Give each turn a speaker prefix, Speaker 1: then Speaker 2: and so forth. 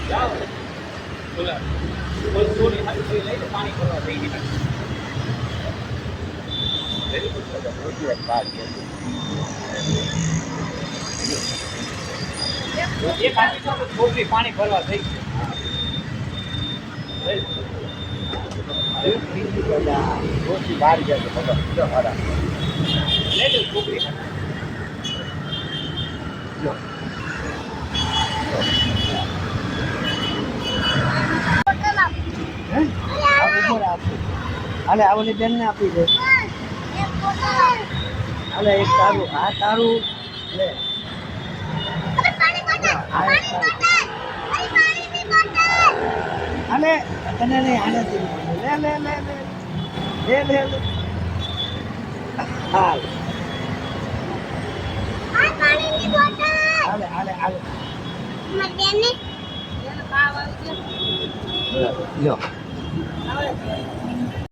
Speaker 1: જાઓ બોલા કોઈ સોની હાથી લઈને પાણી ભરવા જઈ દીધા વેરી ગુડ રોટી બાર એક હાથી તો છોકરી પાણી ભરવા થઈ રોટી બહાર ગયા છે બધા હારા લે છોકરી
Speaker 2: હાલે આવલી બેન ને આપી દે હાલે એક તારું આ તારું લે હાલે તને નહીં હાલે લે લે લે લે લે લે લે હાલ હાલે હાલે હાલે લ્યો